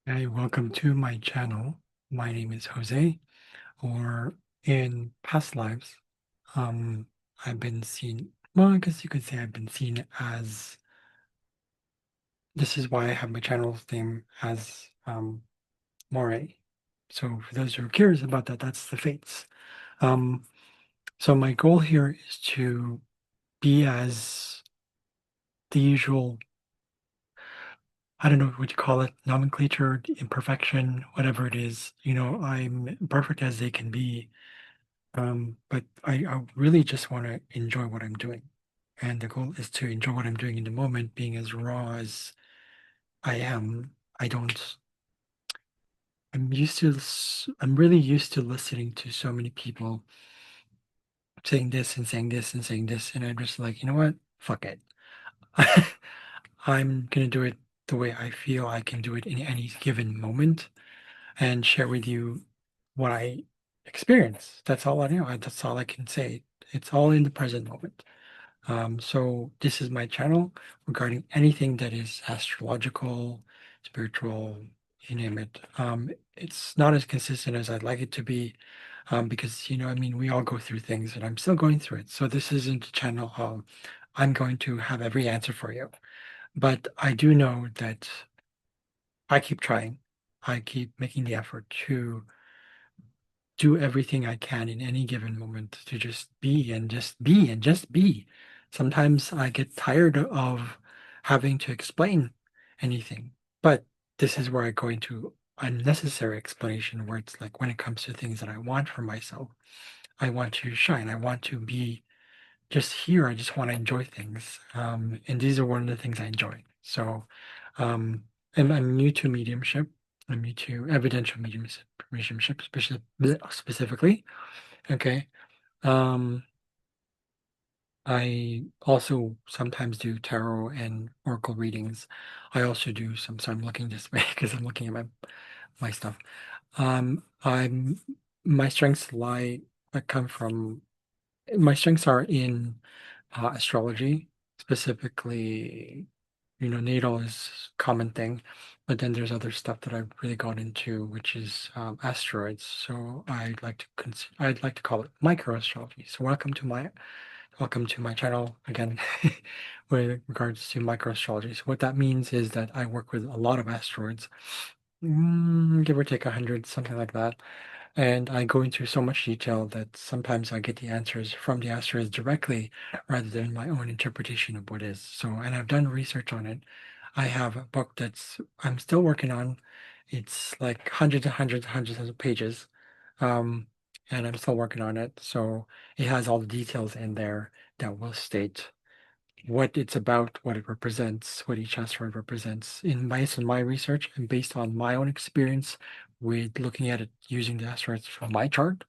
Hi, welcome to my channel. My name is Jose, or in past lives, um, I've been seen, well, I guess you could say I've been seen as, this is why I have my channel's name as Moray. So for those who are curious about that, that's the fates. Um, so my goal here is to be as the usual, I don't know what you call it, nomenclature, imperfection, whatever it is. I'm perfect as they can be. But I really just want to enjoy what I'm doing. And the goal is to enjoy what I'm doing in the moment, being as raw as I am. I don't, I'm really used to listening to so many people saying this and saying this and saying this. And I'm just like, you know what? Fuck it. I'm going to do it the way I feel I can do it in any given moment and share with you what I experience. That's all I know. That's all I can say. It's all in the present moment. So this is my channel regarding anything that is astrological, spiritual, you name it. It's not as consistent as I'd like it to be, because I mean, we all go through things, and I'm still going through it. So this isn't a channel. I'm going to have every answer for you, but I do know that I keep trying. I keep making the effort to do everything I can in any given moment to just be and just be and just be. Sometimes I get tired of having to explain anything, but this is where I go into unnecessary explanation where it's like when it comes to things that I want for myself, I want to shine. I want to be just here. I just want to enjoy things. And these are one of the things I enjoy. So, um, and I'm new to mediumship. I'm new to evidential mediumship specifically. Okay. Um, I also sometimes do tarot and oracle readings. I also do some, so I'm looking this way because I'm looking at my stuff. I'm my strengths lie that come from my strengths are in astrology, specifically, natal is common thing, but then there's other stuff that I've really got into, which is asteroids. So I'd like to call it microastrology. So welcome to my channel again with regards to microastrology. So what that means is that I work with a lot of asteroids, give or take 100, something like that. And I go into so much detail that sometimes I get the answers from the asteroids directly rather than my own interpretation of what is. So, and I've done research on it. I have a book that's I'm still working on. It's like hundreds and hundreds and hundreds of pages. Um, and I'm still working on it. So it has all the details in there that will state what it's about, what it represents, what each asteroid represents. Based on my research and based on my own experience with looking at it using the asteroids from my chart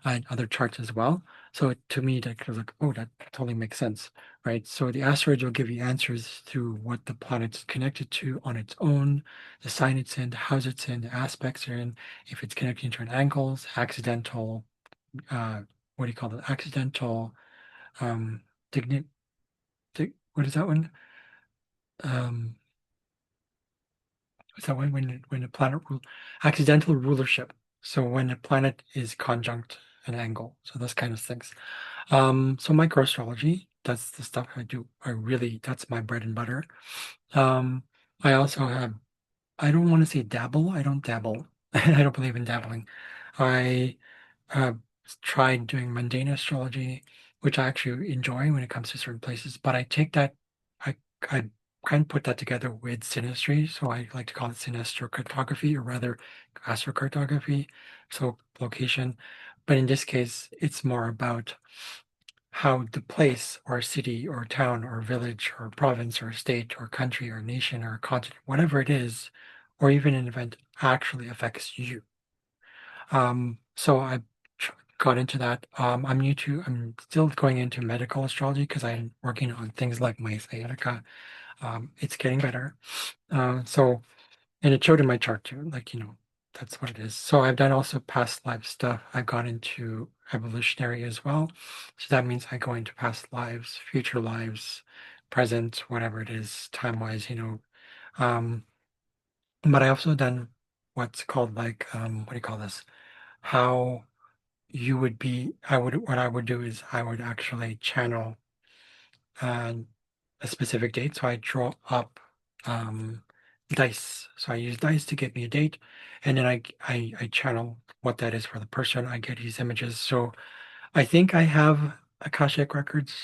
and other charts as well. So to me, that was like, oh, that totally makes sense, right? So the asteroids will give you answers to what the planet's connected to on its own, the sign it's in, the house it's in, the aspects are in, if it's connecting to an angles, accidental, uh, what do you call it? Accidental, um, digni what is that one? Um, so when a planet accidental rulership. So when a planet is conjunct an angle. So those kind of things. So microastrology, that's the stuff I do. That's my bread and butter. Um, I also have, I don't want to say dabble. I don't dabble. I don't believe in dabbling. I uh, tried doing mundane astrology, which I actually enjoy when it comes to certain places, but I, I kind of put that together with synastry. So I like to call it synastrocartography, or rather astrocartography. So location. But in this case, it's more about how the place or city or town or village or province or state or country or nation or continent, whatever it is, or even an event actually affects you. So I got into that. I'm still going into medical astrology because I'm working on things like my sciatica. It's getting better. So, and it showed in my chart too, like, that's what it is. So I've done also past life stuff. I've gone into evolutionary as well. So that means I go into past lives, future lives, present, whatever it is, time-wise, Um, But I also done what's called like what do you call this? How you would be I would what I would do is I would actually channel uh, a specific date. So I draw up um, dice. So I use dice to give me a date, and then I channel what that is for the person. I get these images. So I think I have Akashic records.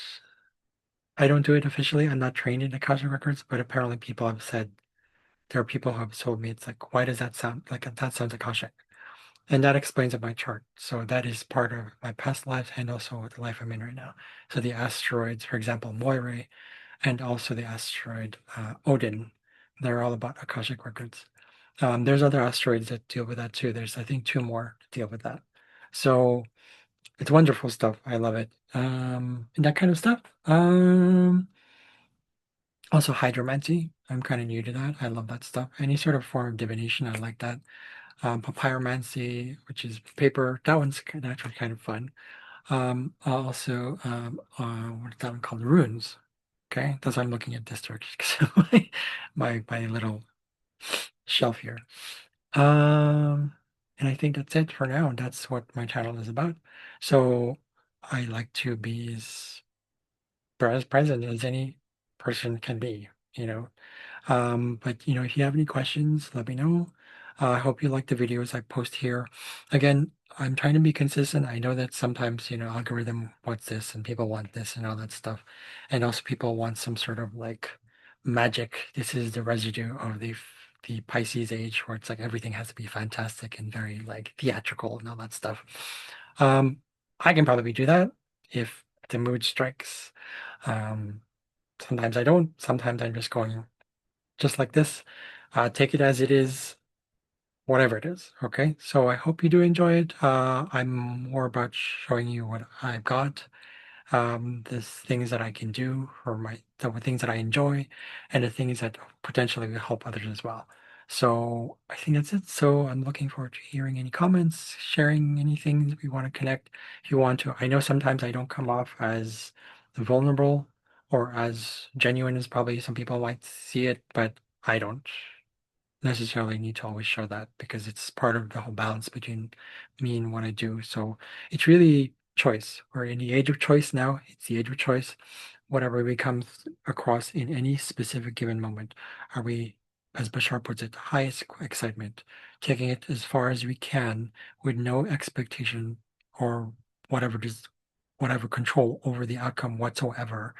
I don't do it officially. I'm not trained in Akashic records, but apparently people have said there are people who have told me it's like, why does that sound like that sounds Akashic? And that explains up my chart. So that is part of my past lives and also the life I'm in right now. So the asteroids, for example, Moire, and also the asteroid Odin. They're all about Akashic records. There's other asteroids that deal with that too. There's, I think, two more to deal with that. So it's wonderful stuff. I love it. And that kind of stuff. Also hydromancy. I'm kind of new to that. I love that stuff. Any sort of form of divination, I like that. Papyromancy, which is paper. That one's actually kind of fun. Also, what's that one called? Runes. Okay, that's why I'm looking at this direction. So my little shelf here. Um, and I think that's it for now. That's what my channel is about. So I like to be as present as any person can be, you know. But if you have any questions, let me know. I hope you like the videos I post here. Again, I'm trying to be consistent. I know that sometimes, algorithm wants this and people want this and all that stuff. And also people want some sort of like magic. This is the residue of the Pisces age where it's like everything has to be fantastic and very like theatrical and all that stuff. Um, I can probably do that if the mood strikes. Um, Sometimes I don't. Sometimes I'm just going just like this. Take it as it is, whatever it is. Okay. So I hope you do enjoy it. I'm more about showing you what I've got, the things that I can do, or the things that I enjoy, and the things that potentially will help others as well. So I think that's it. So I'm looking forward to hearing any comments, sharing anything that we want to connect. If you want to, I know sometimes I don't come off as vulnerable or as genuine as probably some people might see it, but I don't necessarily need to always show that because it's part of the whole balance between me and what I do. So it's really choice. We're in the age of choice now. It's the age of choice. Whatever we come across in any specific given moment, are we, as Bashar puts it, highest excitement, taking it as far as we can with no expectation or whatever just whatever control over the outcome whatsoever,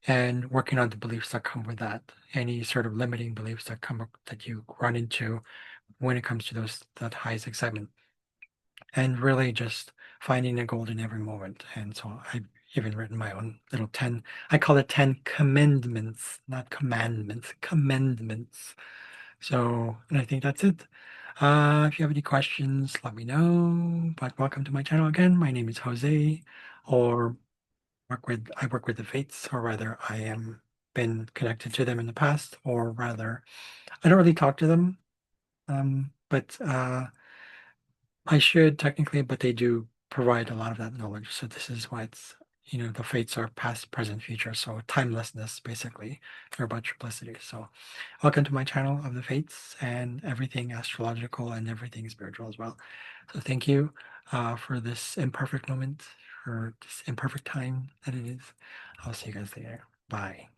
and working on the beliefs that come with that, any sort of limiting beliefs that you run into when it comes to that highest excitement, and really just finding the gold in every moment. And so I've even written my own little 10, I call it 10 commandments, not commandments, commandments. So, and I think that's it. If you have any questions, let me know. But welcome to my channel again. My name is Jose, or I work with the fates, or rather I am been connected to them in the past, or rather I don't really talk to them. But I should technically, but they do provide a lot of that knowledge. So this is why the fates are past, present, future. So timelessness, basically. They're about triplicity. So welcome to my channel of the fates and everything astrological and everything spiritual as well. So thank you for this imperfect moment, for this imperfect time that it is. I'll see you guys later. Bye.